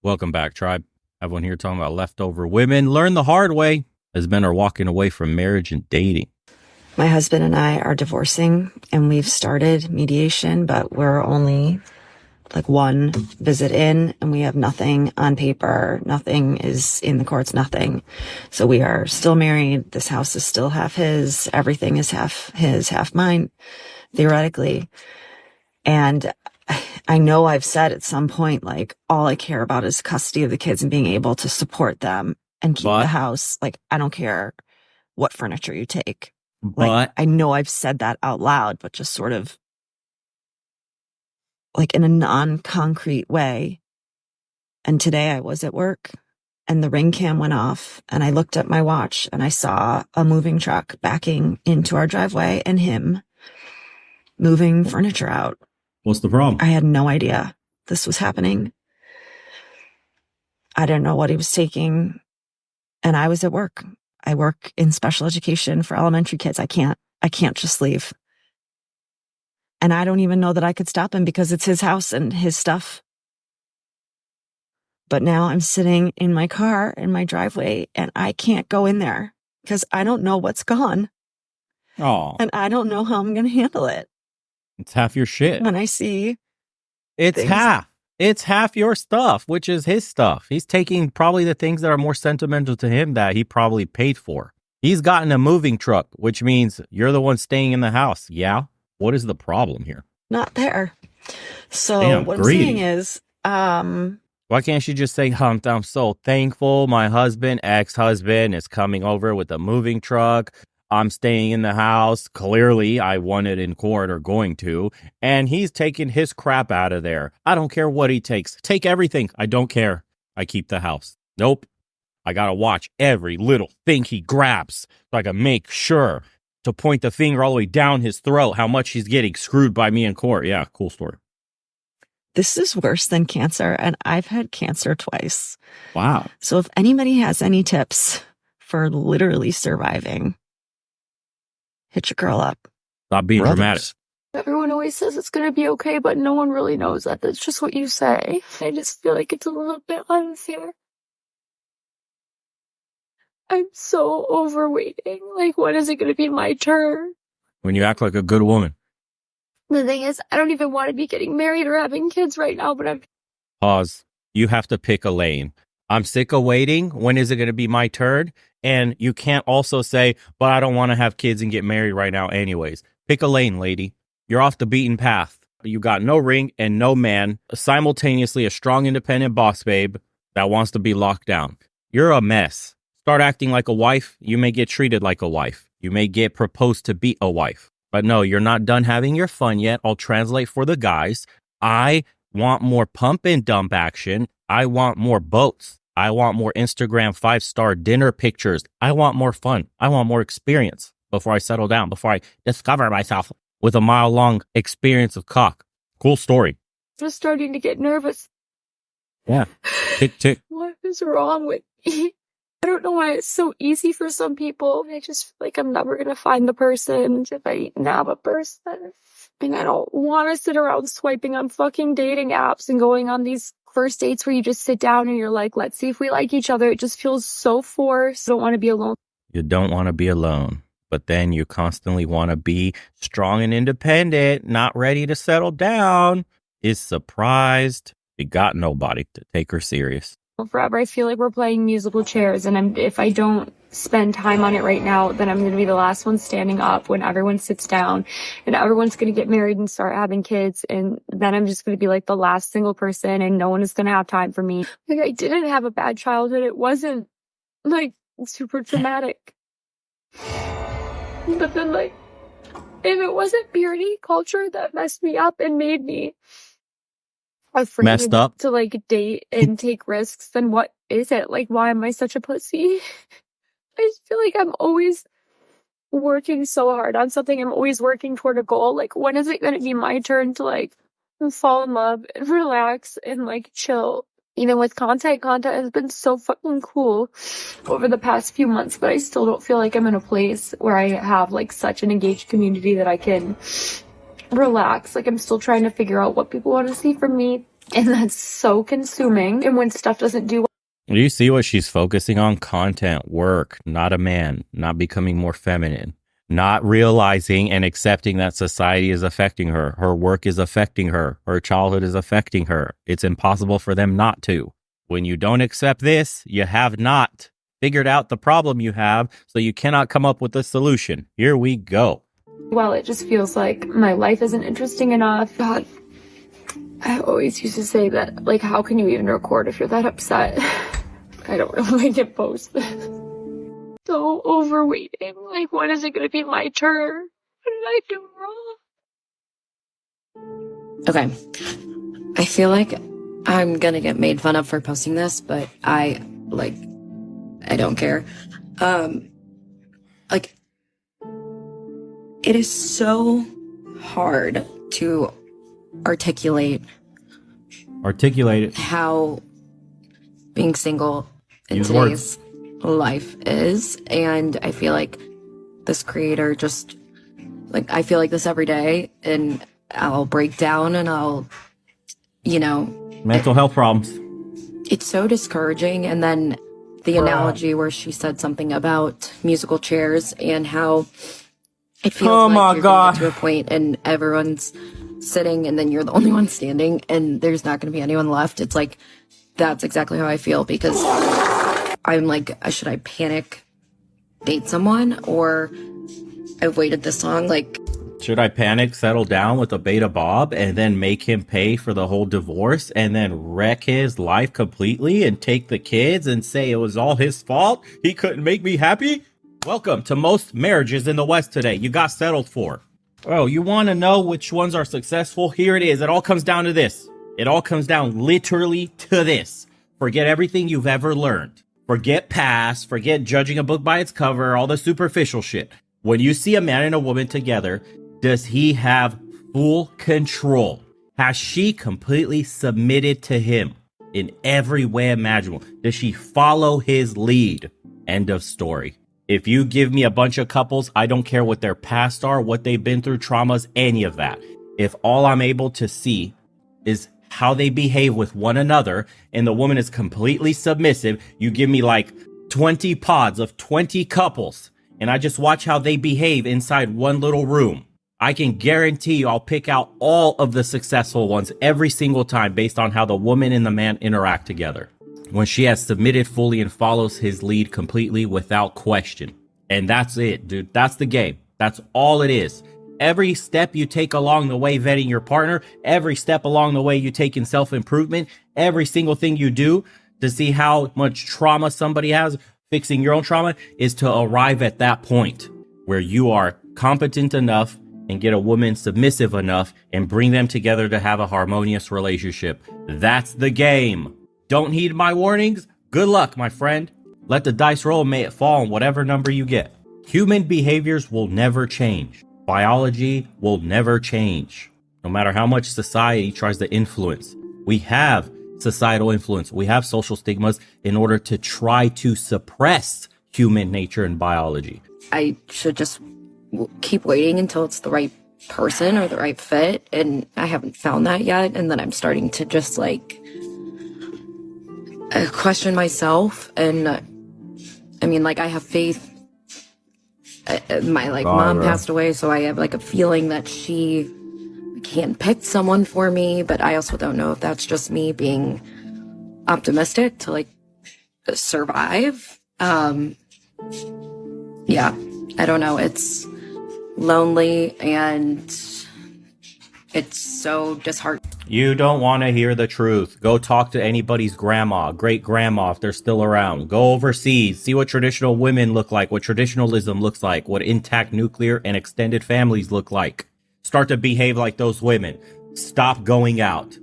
Welcome back, tribe. Everyone here talking about leftover women. Learn the hard way as men are walking away from marriage and dating. My husband and I are divorcing, and we've started mediation, but we're only like one visit in, and we have nothing on paper. Nothing is in the courts, nothing. So we are still married. This house is still half his. Everything is half his, half mine, theoretically. And I know I've said at some point, like, all I care about is custody of the kids and being able to support them and keep the house. Like, I don't care what furniture you take. Like, I know I've said that out loud, but just sort of like in a non-concrete way. And today I was at work and the ring cam went off and I looked at my watch and I saw a moving truck backing into our driveway and him moving furniture out. What's the problem? I had no idea this was happening. I didn't know what he was taking. And I was at work. I work in special education for elementary kids. I can't just leave. And I don't even know that I could stop him because it's his house and his stuff. But now I'm sitting in my car in my driveway and I can't go in there because I don't know what's gone. Oh. And I don't know how I'm going to handle it. It's half your shit. When I see It's things. half. It's half your stuff, which is his stuff. He's taking probably the things that are more sentimental to him that he probably paid for. He's gotten a moving truck, which means you're the one staying in the house. Yeah? What is the problem here? Not there. So Damn, what greedy. I'm saying is, Why can't you just say, I'm so thankful my husband, ex-husband, is coming over with a moving truck. I'm staying in the house. Clearly, I won it in court or going to. And he's taking his crap out of there. I don't care what he takes. Take everything. I don't care. I keep the house. Nope. I got to watch every little thing he grabs so I can make sure to point the finger all the way down his throat how much he's getting screwed by me in court. Yeah, cool story. this is worse than cancer. And I've had cancer twice. Wow. So if anybody has any tips for literally surviving, hit your girl up. Stop being dramatic. Everyone always says it's going to be okay, but no one really knows that. That's just what you say. I just feel like it's a little bit unfair. I'm so over waiting. Like, when is it going to be my turn? When you act like a good woman. The thing is, I don't even want to be getting married or having kids right now, but I'm... Pause. You have to pick a lane. I'm sick of waiting. When is it going to be my turn? And you can't also say, but I don't want to have kids and get married right now anyways. Pick a lane, lady. You're off the beaten path. You got no ring and no man, simultaneously a strong, independent boss babe that wants to be locked down. You're a mess. Start acting like a wife. You may get treated like a wife. You may get proposed to be a wife. But no, you're not done having your fun yet. I'll translate for the guys. I want more pump and dump action. I want more boats. I want more Instagram 5-star dinner pictures. I want more fun. I want more experience before I settle down, before I discover myself with a mile-long experience of cock. Cool story. just starting to get nervous. Yeah. Tick, tick. What is wrong with me? I don't know why it's so easy for some people. I just feel like I'm never going to find the person if I even have a person. And I don't want to sit around swiping on fucking dating apps and going on these first dates where you just sit down and you're like, let's see if we like each other. It just feels so forced. I don't want to be alone. You don't want to be alone, but then you constantly want to be strong and independent, not ready to settle down, is surprised you got nobody to take her serious. Forever, I feel like we're playing musical chairs, and if I don't spend time on it right now, then I'm going to be the last one standing up when everyone sits down and everyone's going to get married and start having kids, and then I'm just going to be like the last single person and no one is going to have time for me. Like, I didn't have a bad childhood. It wasn't like super traumatic. But then, like, if it wasn't purity culture that messed me up and made me afraid Messed up to like date and take risks, then what is it? Like, why am I such a pussy? I just feel like I'm always working so hard on something. I'm always working toward a goal. Like, when is it going to be my turn to like fall in love and relax and like chill? Even with content has been so fucking cool over the past few months, but I still don't feel like I'm in a place where I have like such an engaged community that I can relax. Like, I'm still trying to figure out what people want to see from me. And that's so consuming. And when stuff doesn't do Do you see what she's focusing on? Content, work, not a man, not becoming more feminine, not realizing and accepting that society is affecting her. Her work is affecting her. Her childhood is affecting her. It's impossible for them not to. When you don't accept this, you have not figured out the problem you have, so you cannot come up with a solution. Here we go. well, it just feels like my life isn't interesting enough. God, I always used to say that, like, how can you even record if you're that upset? I don't really like to post this. So overweighting. Like, when is it going to be my turn? What did I do wrong? Okay. I feel like I'm gonna get made fun of for posting this, but I don't care. Like, it is so hard to articulate Articulate it. how being single in Use today's life is. And I feel like this creator just, like, I feel like this every day, and I'll break down and I'll, Mental health problems. it's so discouraging. And then the analogy where she said something about musical chairs and how it feels Oh like my you're God. gonna get to a point and everyone's sitting and then you're the only one standing and there's not going to be anyone left. It's like, that's exactly how I feel, because I'm like, should I panic, date someone, or I've waited this long? Like, Should I panic, settle down with a beta Bob, and then make him pay for the whole divorce and then wreck his life completely and take the kids and say it was all his fault? He couldn't make me happy? Welcome to most marriages in the West today. You got settled for. Oh, you want to know which ones are successful? Here it is. It all comes down to this. It all comes down literally to this. Forget everything you've ever learned. Forget past. Forget judging a book by its cover, all the superficial shit. When you see a man and a woman together, does he have full control? Has she completely submitted to him in every way imaginable? Does she follow his lead? End of story. If you give me a bunch of couples, I don't care what their past are, what they've been through, traumas, any of that. If all I'm able to see is how they behave with one another and the woman is completely submissive, you give me like 20 pods of 20 couples and I just watch how they behave inside one little room. I can guarantee you I'll pick out all of the successful ones every single time based on how the woman and the man interact together. When she has submitted fully and follows his lead completely without question. And that's it, dude. That's the game. That's all it is. Every step you take along the way vetting your partner, every step along the way you take in self-improvement, every single thing you do to see how much trauma somebody has, fixing your own trauma, is to arrive at that point where you are competent enough and get a woman submissive enough and bring them together to have a harmonious relationship. That's the game. Don't heed my warnings? Good luck, my friend. Let the dice roll and may it fall on whatever number you get. Human behaviors will never change. Biology will never change. No matter how much society tries to influence. We have societal influence. We have social stigmas in order to try to suppress human nature and biology. I should just keep waiting until it's the right person or the right fit, and I haven't found that yet. And then I'm starting to just like question myself. And I mean, like, I have faith. My mom passed away, so I have like a feeling that she can pick someone for me, but I also don't know if that's just me being optimistic to like survive. Yeah, I don't know. It's lonely and it's so disheartening. You don't want to hear the truth. Go talk to anybody's grandma, great grandma, if they're still around. Go overseas, see what traditional women look like, what traditionalism looks like, what intact nuclear and extended families look like. Start to behave like those women. Stop going out.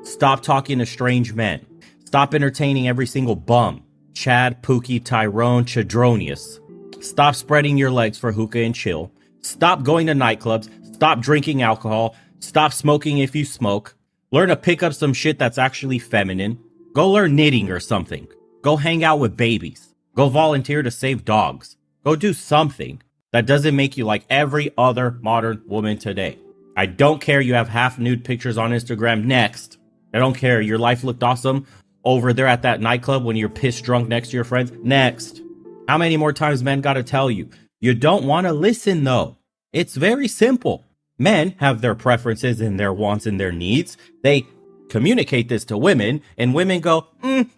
Stop talking to strange men. Stop entertaining every single bum. Chad, Pookie, Tyrone, Chadronius. Stop spreading your legs for hookah and chill. Stop going to nightclubs. Stop drinking alcohol. Stop smoking if you smoke. Learn to pick up some shit that's actually feminine. Go learn knitting or something. Go hang out with babies. Go volunteer to save dogs. Go do something that doesn't make you like every other modern woman today. I don't care you have half nude pictures on Instagram. Next. I don't care. Your life looked awesome over there at that nightclub when you're pissed drunk next to your friends. Next. How many more times men got to tell you? You don't want to listen, though. It's very simple. Men have their preferences and their wants and their needs. They communicate this to women, and women go,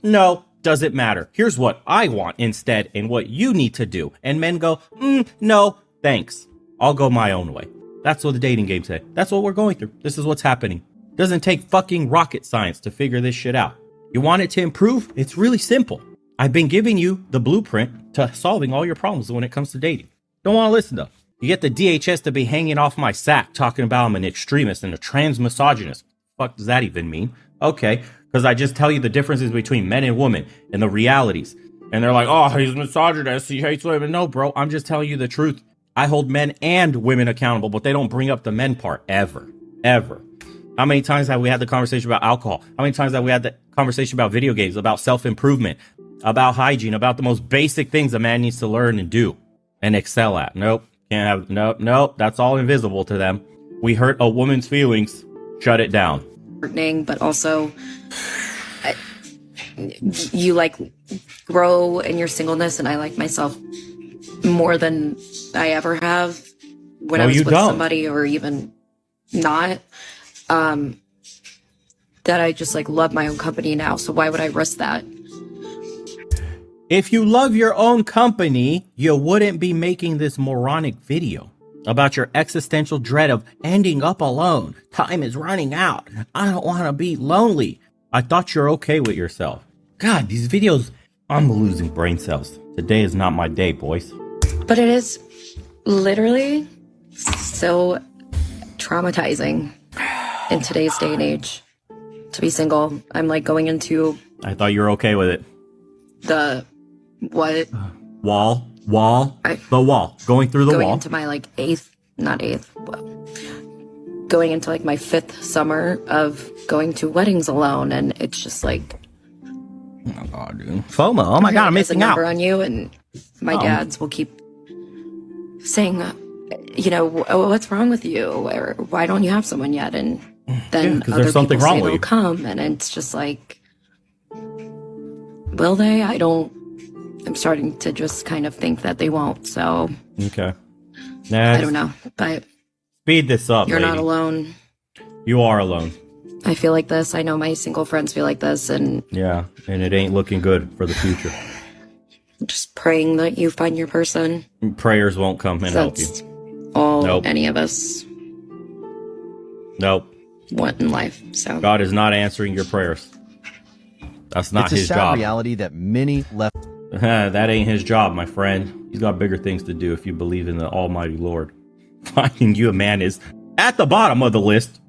no, doesn't matter. Here's what I want instead and what you need to do. And men go, no, thanks. I'll go my own way. That's what the dating game said. That's what we're going through. This is what's happening. Doesn't take fucking rocket science to figure this shit out. You want it to improve? It's really simple. I've been giving you the blueprint to solving all your problems when it comes to dating. Don't want to listen though. You get the DHS to be hanging off my sack talking about I'm an extremist and a trans misogynist. Fuck does that even mean? Okay, because I just tell you the differences between men and women and the realities. And they're like, oh, he's misogynist, he hates women. No, bro, I'm just telling you the truth. I hold men and women accountable, but they don't bring up the men part ever. Ever. How many times have we had the conversation about alcohol? How many times have we had the conversation about video games, about self-improvement, about hygiene, about the most basic things a man needs to learn and do and excel at? Nope. Can't have, nope. That's all invisible to them. We hurt a woman's feelings. Shut it down. But also, you like grow in your singleness, and I like myself more than I ever have when I was with somebody, or even not. That I just like love my own company now. So why would I risk that? If you love your own company, you wouldn't be making this moronic video about your existential dread of ending up alone. Time is running out. I don't want to be lonely. I thought you're okay with yourself. God, these videos, I'm losing brain cells. Today is not my day, boys. But it is literally so traumatizing in today's day and age to be single. I'm like going into... I thought you were okay with it. The... what? Wall. The wall. Going through the wall. Going into my like going into like my 5th summer of going to weddings alone, and it's just like... oh god, dude. FOMO. Oh my god, I'm missing out. On you, and my dads will keep saying, you know, what's wrong with you, or why don't you have someone yet? And then other there's something people wrong say with they'll you. come, and it's just like, will they? I'm starting to just kind of think that they won't. So okay, I don't know, but speed this up. You're lady. not alone. You are alone. I feel like this. I know my single friends feel like this, and yeah, and it ain't looking good for the future. Just praying that you find your person. Prayers won't come and help you. All any of us Nope. want in life. So God is not answering your prayers. That's not his job. It's a sad reality that many left. That ain't his job, my friend. He's got bigger things to do if you believe in the Almighty Lord. Finding you a man is at the bottom of the list.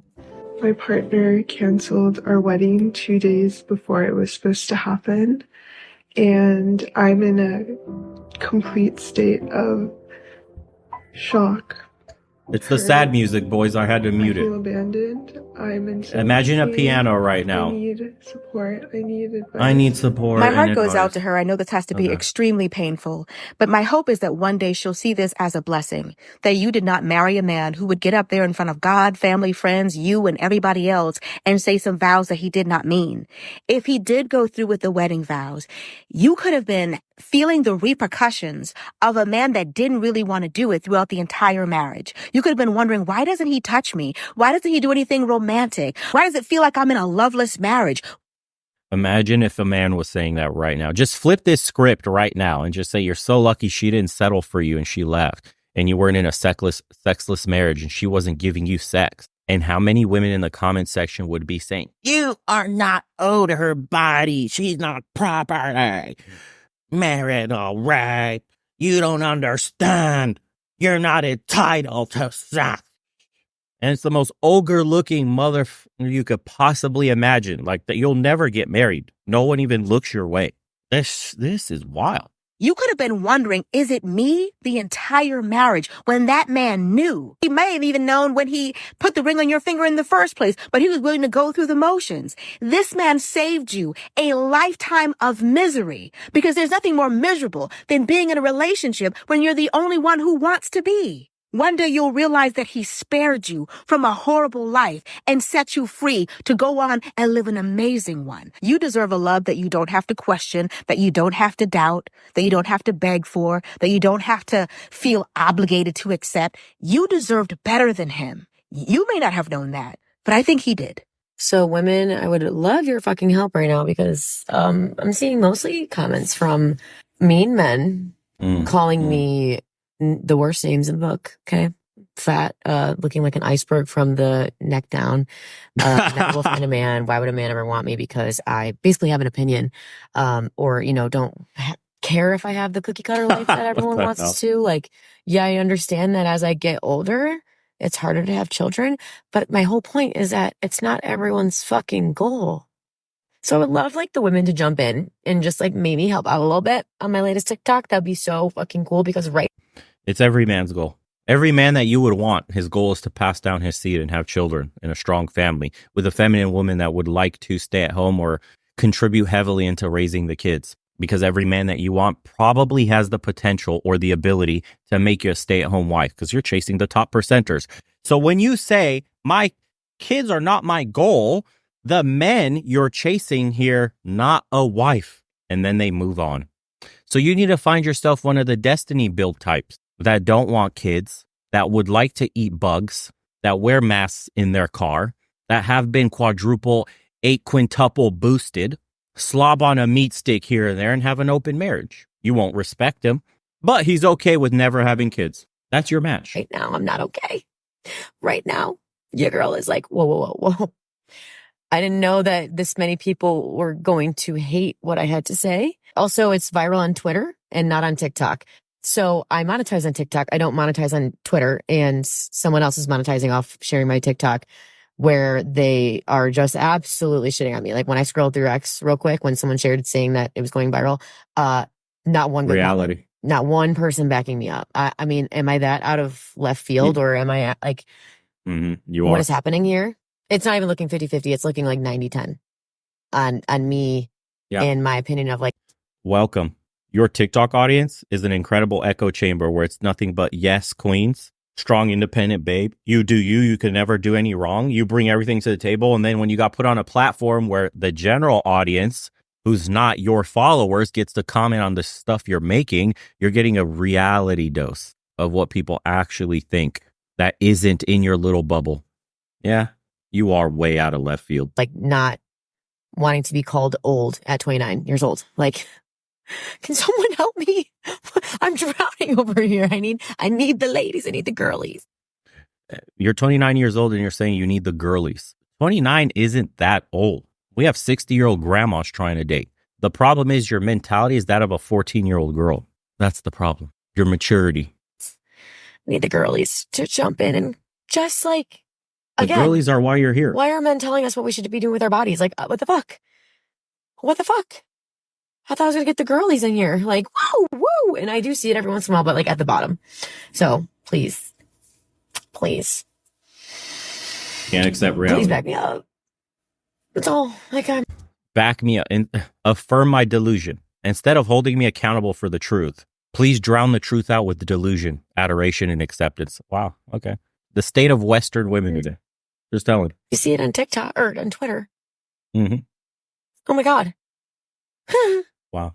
My partner canceled our wedding 2 days before it was supposed to happen. And I'm in a complete state of shock. It's the sad music, boys. I had to mute I feel it. abandoned. I'm in so Imagine a much piano pain. right now. I need support. I need advice. I need support. My heart and goes out advice. to her. I know this has to be extremely painful, but my hope is that one day she'll see this as a blessing, that you did not marry a man who would get up there in front of God, family, friends, you, and everybody else and say some vows that he did not mean. If he did go through with the wedding vows, you could have been feeling the repercussions of a man that didn't really want to do it throughout the entire marriage. You could have been wondering, why doesn't he touch me? Why doesn't he do anything romantic? Why does it feel like I'm in a loveless marriage? Imagine if a man was saying that right now. Just flip this script right now and just say you're so lucky she didn't settle for you and she left and you weren't in a sexless marriage and she wasn't giving you sex. And how many women in the comment section would be saying, you are not owed her body. She's not property. Marital right. You don't understand. You're not entitled to sex. And it's the most ogre-looking mother you could possibly imagine. Like that, you'll never get married. No one even looks your way. This is wild. You could have been wondering, is it me the entire marriage when that man knew? He may have even known when he put the ring on your finger in the first place, but he was willing to go through the motions. This man saved you a lifetime of misery because there's nothing more miserable than being in a relationship when you're the only one who wants to be. One day you'll realize that he spared you from a horrible life and set you free to go on and live an amazing one. You deserve a love that you don't have to question, that you don't have to doubt, that you don't have to beg for, that you don't have to feel obligated to accept. You deserved better than him. You may not have known that, but I think he did. So women, I would love your fucking help right now because I'm seeing mostly comments from mean men calling me the worst names in the book. Okay. Fat, looking like an iceberg from the neck down. Never will find a man. Why would a man ever want me? Because I basically have an opinion, or, don't care if I have the cookie cutter life that everyone wants to. Like, yeah, I understand that as I get older, it's harder to have children. But my whole point is that it's not everyone's fucking goal. So I would love like the women to jump in and just like maybe help out a little bit on my latest TikTok. That'd be so fucking cool because It's every man's goal. Every man that you would want, his goal is to pass down his seed and have children in a strong family with a feminine woman that would like to stay at home or contribute heavily into raising the kids. Because every man that you want probably has the potential or the ability to make you a stay-at-home wife because you're chasing the top percenters. So when you say, my kids are not my goal, the men you're chasing here, not a wife. And then they move on. So you need to find yourself one of the destiny build types that don't want kids, that would like to eat bugs, that wear masks in their car, that have been quadruple, 8 quintuple boosted, slob on a meat stick here and there, and have an open marriage. You won't respect him, but he's okay with never having kids. That's your match. right now I'm not okay. Right now, your girl is like, whoa, whoa, whoa, whoa. I didn't know that this many people were going to hate what I had to say. Also, it's viral on Twitter and not on TikTok. So I monetize on TikTok. I don't monetize on Twitter, and someone else is monetizing off sharing my TikTok where they are just absolutely shitting on me. Like when I scrolled through X real quick, when someone shared saying that it was going viral, not one good Reality. comment. Not one person backing me up. I mean, am I that out of left field or am I like, You what are. is happening here? It's not even looking 50-50. It's looking like 90-10 on me Yeah. and my opinion of like, Welcome. Your TikTok audience is an incredible echo chamber where it's nothing but yes, queens, strong, independent babe. You do you. You can never do any wrong. You bring everything to the table. And then when you got put on a platform where the general audience, who's not your followers, gets to comment on the stuff you're making, you're getting a reality dose of what people actually think that isn't in your little bubble. Yeah, you are way out of left field. not wanting to be called old at 29 years old. Like, can someone help me? I'm drowning over here. I need the ladies. I need the girlies. You're 29 years old and you're saying you need the girlies. 29 isn't that old. We have 60-year-old grandmas trying to date. The problem is your mentality is that of a 14-year-old girl. That's the problem. Your maturity. I need the girlies to jump in and just like, The again, girlies are why you're here. why are men telling us what we should be doing with our bodies? Like, what the fuck? What the fuck? I thought I was going to get the girlies in here. Like, woo, woo. And I do see it every once in a while, but like at the bottom. So please, Can't accept reality. please back me up. That's all. Like, Back me up and affirm my delusion. Instead of holding me accountable for the truth, please drown the truth out with the delusion, adoration, and acceptance. Wow. Okay. The state of Western women today. Just telling. you see it on TikTok or on Twitter. Mhm. Oh my God. Wow.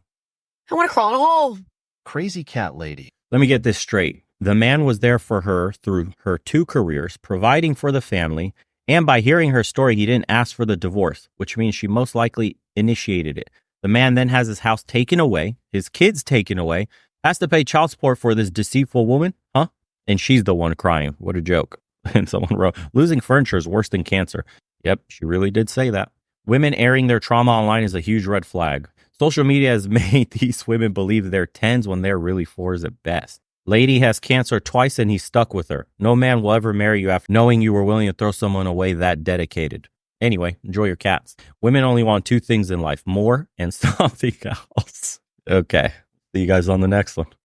I want to crawl in a hole. Crazy cat lady. Let me get this straight. The man was there for her through her 2 careers, providing for the family. And by hearing her story, he didn't ask for the divorce, which means she most likely initiated it. The man then has his house taken away, his kids taken away, has to pay child support for this deceitful woman, huh? And she's the one crying. What a joke. And someone wrote, losing furniture is worse than cancer. Yep, she really did say that. Women airing their trauma online is a huge red flag. Social media has made these women believe they're 10s when they're really 4s at best. Lady has cancer twice and he's stuck with her. No man will ever marry you after knowing you were willing to throw someone away that dedicated. Anyway, enjoy your cats. Women only want 2 things in life, more and something else. Okay. See you guys on the next one.